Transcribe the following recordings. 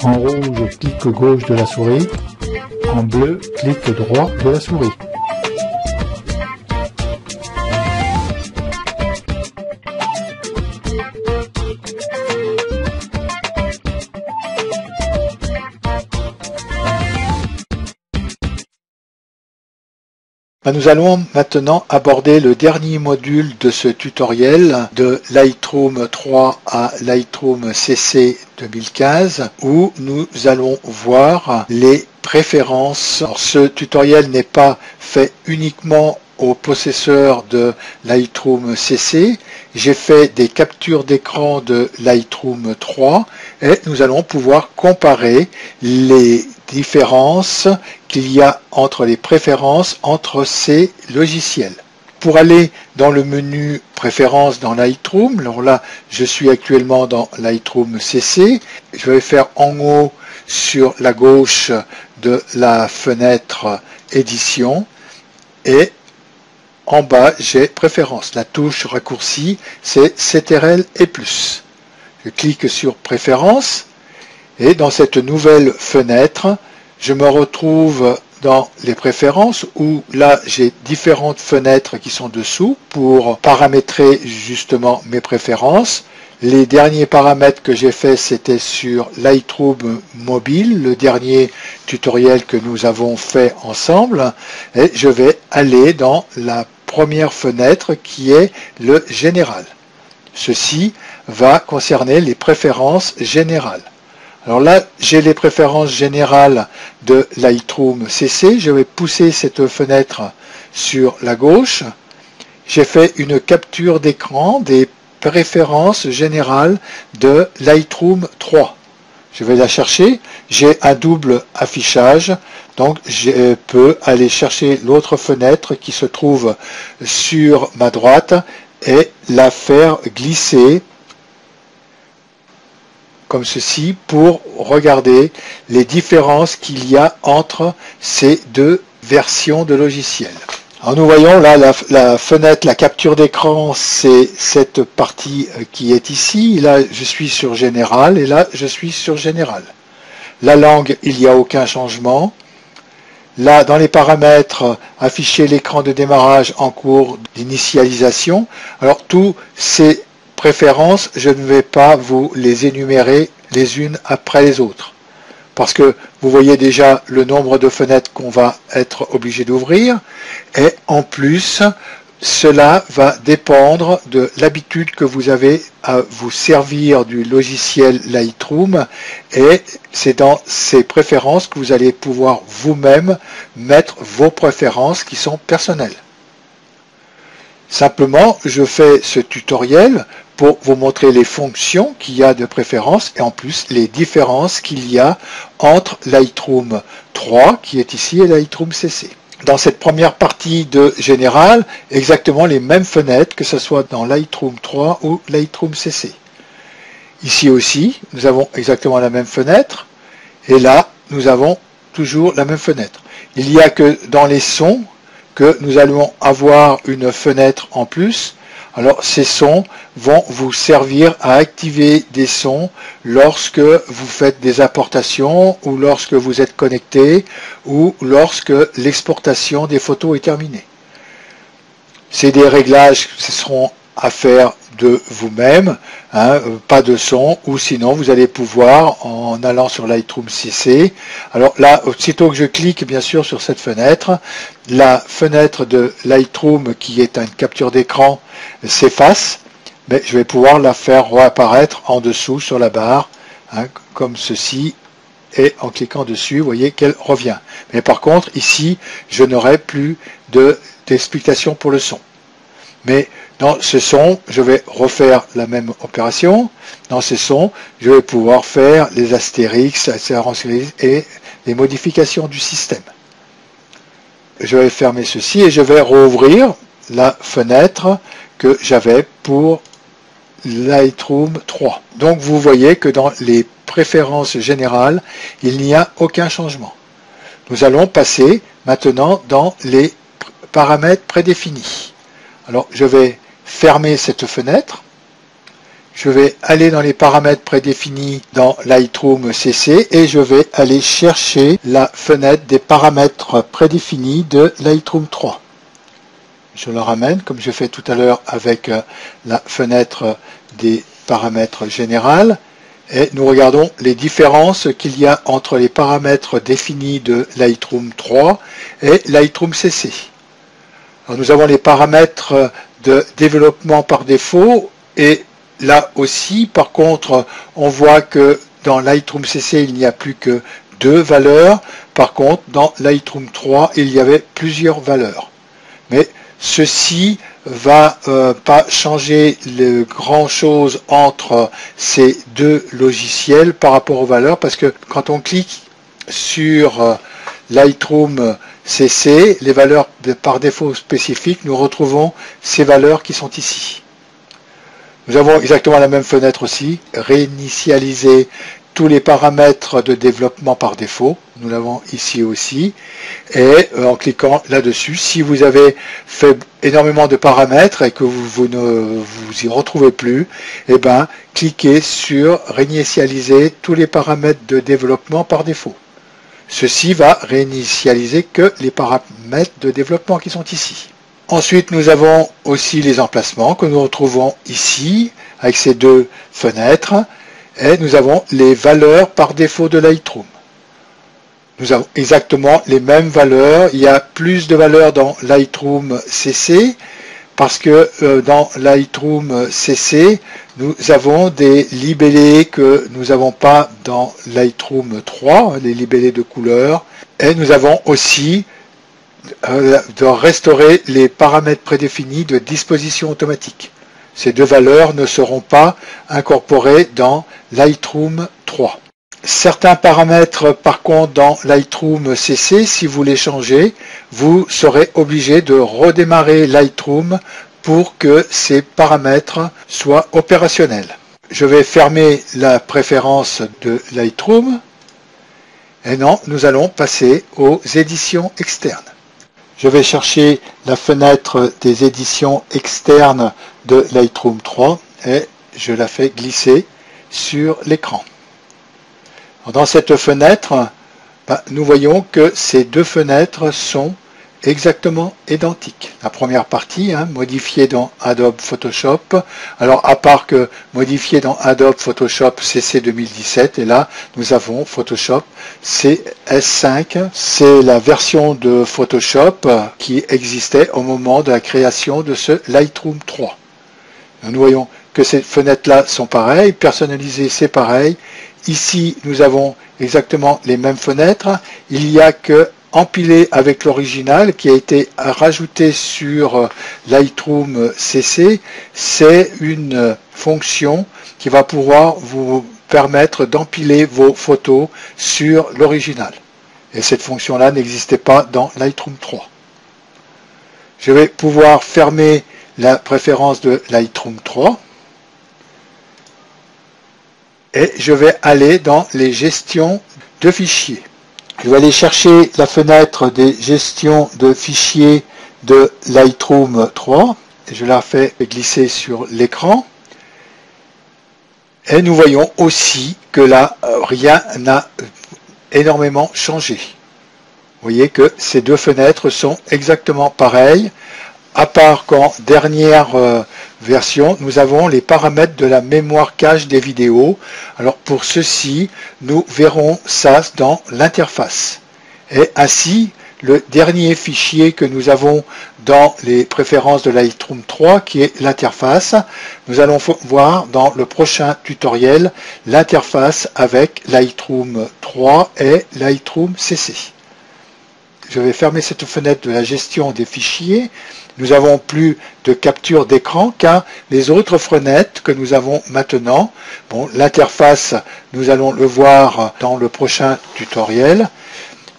En rouge, clic gauche de la souris. En bleu, clic droit de la souris. Nous allons maintenant aborder le dernier module de ce tutoriel de Lightroom 3 à Lightroom CC 2015 où nous allons voir les préférences. Alors, ce tutoriel n'est pas fait uniquement au possesseur de Lightroom CC. J'ai fait des captures d'écran de Lightroom 3 et nous allons pouvoir comparer les différences qu'il y a entre les préférences entre ces logiciels. Pour aller dans le menu préférences dans Lightroom, alors là je suis actuellement dans Lightroom CC, je vais faire en haut sur la gauche de la fenêtre édition et en bas j'ai préférences. La touche raccourcie c'est CTRL et plus. Je clique sur préférences et dans cette nouvelle fenêtre je me retrouve dans les préférences où là j'ai différentes fenêtres qui sont dessous pour paramétrer justement mes préférences. Les derniers paramètres que j'ai fait c'était sur Lightroom mobile, le dernier tutoriel que nous avons fait ensemble, et je vais aller dans la première fenêtre qui est le général. Ceci va concerner les préférences générales. Alors là, j'ai les préférences générales de Lightroom CC. Je vais pousser cette fenêtre sur la gauche. J'ai fait une capture d'écran des préférences générales de Lightroom 3. Je vais la chercher. J'ai un double affichage. Donc, je peux aller chercher l'autre fenêtre qui se trouve sur ma droite et la faire glisser comme ceci pour regarder les différences qu'il y a entre ces deux versions de logiciel. Alors nous voyons là la fenêtre, la capture d'écran, c'est cette partie qui est ici. Là je suis sur Général et là je suis sur Général. La langue, il n'y a aucun changement. Là dans les paramètres, afficher l'écran de démarrage en cours d'initialisation. Alors tous ces préférences, je ne vais pas vous les énumérer les unes après les autres parce que vous voyez déjà le nombre de fenêtres qu'on va être obligé d'ouvrir et en plus cela va dépendre de l'habitude que vous avez à vous servir du logiciel Lightroom et c'est dans ces préférences que vous allez pouvoir vous-même mettre vos préférences qui sont personnelles. Simplement, je fais ce tutoriel pour vous montrer les fonctions qu'il y a de préférence et en plus les différences qu'il y a entre Lightroom 3 qui est ici et Lightroom CC. Dans cette première partie de Général, exactement les mêmes fenêtres que ce soit dans Lightroom 3 ou Lightroom CC. Ici aussi, nous avons exactement la même fenêtre et là, nous avons toujours la même fenêtre. Il n'y a que dans les sons que nous allons avoir une fenêtre en plus. Alors ces sons vont vous servir à activer des sons lorsque vous faites des importations ou lorsque vous êtes connecté ou lorsque l'exportation des photos est terminée. C'est des réglages qui seront à faire de vous-même, hein, pas de son, ou sinon vous allez pouvoir en allant sur Lightroom CC. Alors là, aussitôt que je clique bien sûr sur cette fenêtre, la fenêtre de Lightroom qui est une capture d'écran s'efface, mais je vais pouvoir la faire réapparaître en dessous sur la barre, hein, comme ceci, et en cliquant dessus, vous voyez qu'elle revient. Mais par contre, ici, je n'aurai plus d'explication pour le son. Mais dans ce son, je vais refaire la même opération. Dans ce son, je vais pouvoir faire les astérix et les modifications du système. Je vais fermer ceci et je vais rouvrir la fenêtre que j'avais pour Lightroom 3. Donc vous voyez que dans les préférences générales, il n'y a aucun changement. Nous allons passer maintenant dans les paramètres prédéfinis. Alors je vais fermer cette fenêtre, je vais aller dans les paramètres prédéfinis dans Lightroom CC et je vais aller chercher la fenêtre des paramètres prédéfinis de Lightroom 3. Je le ramène comme je fais tout à l'heure avec la fenêtre des paramètres générales et nous regardons les différences qu'il y a entre les paramètres définis de Lightroom 3 et Lightroom CC. Alors, nous avons les paramètres de développement par défaut et là aussi, par contre, on voit que dans Lightroom CC, il n'y a plus que 2 valeurs. Par contre, dans Lightroom 3, il y avait plusieurs valeurs. Mais ceci va pas changer grand chose entre ces deux logiciels par rapport aux valeurs, parce que quand on clique sur Lightroom CC, les valeurs par défaut spécifiques, nous retrouvons ces valeurs qui sont ici. Nous avons exactement la même fenêtre aussi, réinitialiser tous les paramètres de développement par défaut. Nous l'avons ici aussi. Et en cliquant là-dessus, si vous avez fait énormément de paramètres et que vous ne vous y retrouvez plus, eh bien, cliquez sur réinitialiser tous les paramètres de développement par défaut. Ceci va réinitialiser que les paramètres de développement qui sont ici. Ensuite, nous avons aussi les emplacements que nous retrouvons ici, avec ces deux fenêtres, et nous avons les valeurs par défaut de Lightroom. Nous avons exactement les mêmes valeurs. Il y a plus de valeurs dans Lightroom CC, parce que dans Lightroom CC, nous avons des libellés que nous n'avons pas dans Lightroom 3, les libellés de couleur, et nous avons aussi de restaurer les paramètres prédéfinis de disposition automatique. Ces deux valeurs ne seront pas incorporées dans Lightroom 3. Certains paramètres, par contre, dans Lightroom CC, si vous les changez, vous serez obligé de redémarrer Lightroom pour que ces paramètres soient opérationnels. Je vais fermer la préférence de Lightroom. Et non, nous allons passer aux éditions externes. Je vais chercher la fenêtre des éditions externes de Lightroom 3 et je la fais glisser sur l'écran. Dans cette fenêtre, nous voyons que ces deux fenêtres sont exactement identiques. La première partie, modifiée dans Adobe Photoshop. Alors, à part que modifié dans Adobe Photoshop CC 2017, et là, nous avons Photoshop CS5. C'est la version de Photoshop qui existait au moment de la création de ce Lightroom 3. Nous voyons que ces fenêtres-là sont pareilles. Personnalisées, c'est pareil. Ici, nous avons exactement les mêmes fenêtres. Il n'y a que empilé avec l'original qui a été rajouté sur Lightroom CC. C'est une fonction qui va pouvoir vous permettre d'empiler vos photos sur l'original. Et cette fonction-là n'existait pas dans Lightroom 3. Je vais pouvoir fermer la préférence de Lightroom 3. Et je vais aller dans les gestions de fichiers. Je vais aller chercher la fenêtre des gestions de fichiers de Lightroom 3. Et je la fais glisser sur l'écran. Et nous voyons aussi que là, rien n'a énormément changé. Vous voyez que ces deux fenêtres sont exactement pareilles, à part qu'en dernière version, nous avons les paramètres de la mémoire cache des vidéos. Alors pour ceci, nous verrons ça dans l'interface. Et ainsi, le dernier fichier que nous avons dans les préférences de Lightroom 3, qui est l'interface, nous allons voir dans le prochain tutoriel l'interface avec Lightroom 3 et Lightroom CC. Je vais fermer cette fenêtre de la gestion des fichiers. Nous n'avons plus de capture d'écran car les autres fenêtres que nous avons maintenant, l'interface, nous allons le voir dans le prochain tutoriel.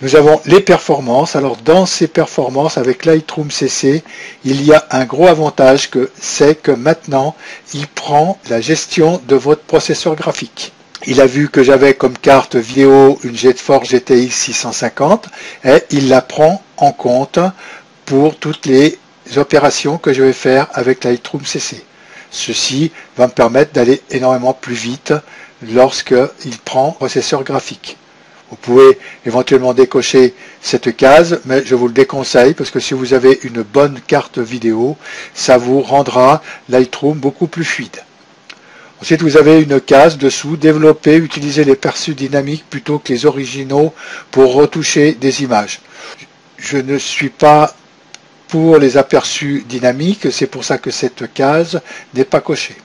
Nous avons les performances. Alors dans ces performances avec Lightroom CC, il y a un gros avantage c'est que maintenant, il prend la gestion de votre processeur graphique. Il a vu que j'avais comme carte vidéo une GeForce GTX 650 et il la prend en compte pour toutes les opérations que je vais faire avec Lightroom CC. Ceci va me permettre d'aller énormément plus vite lorsqu'il prend processeur graphique. Vous pouvez éventuellement décocher cette case, mais je vous le déconseille parce que si vous avez une bonne carte vidéo, ça vous rendra Lightroom beaucoup plus fluide. Ensuite, vous avez une case dessous, développer, utiliser les perçus dynamiques plutôt que les originaux pour retoucher des images. Je ne suis pas pour les aperçus dynamiques, c'est pour ça que cette case n'est pas cochée.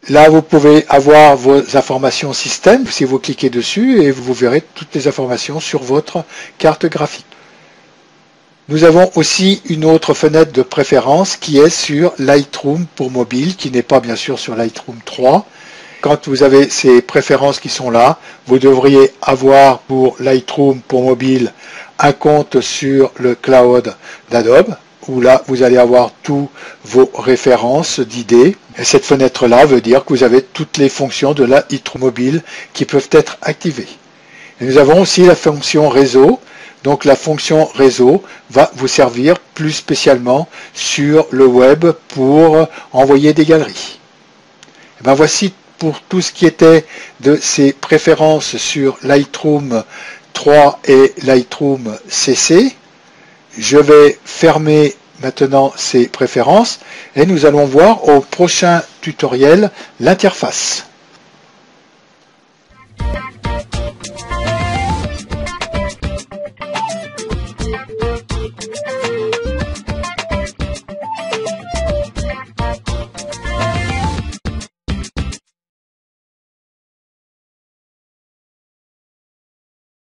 Là, vous pouvez avoir vos informations système, si vous cliquez dessus, et vous verrez toutes les informations sur votre carte graphique. Nous avons aussi une autre fenêtre de préférence qui est sur Lightroom pour mobile, qui n'est pas bien sûr sur Lightroom 3. Quand vous avez ces préférences qui sont là, vous devriez avoir pour Lightroom pour mobile un compte sur le cloud d'Adobe, où là vous allez avoir tous vos références d'idées. Et cette fenêtre-là veut dire que vous avez toutes les fonctions de la Lightroom mobile qui peuvent être activées. Et nous avons aussi la fonction réseau. Donc la fonction réseau va vous servir plus spécialement sur le web pour envoyer des galeries. Et bien voici pour tout ce qui était de ces préférences sur Lightroom 3 et Lightroom CC. Je vais fermer maintenant ces préférences et nous allons voir au prochain tutoriel l'interface.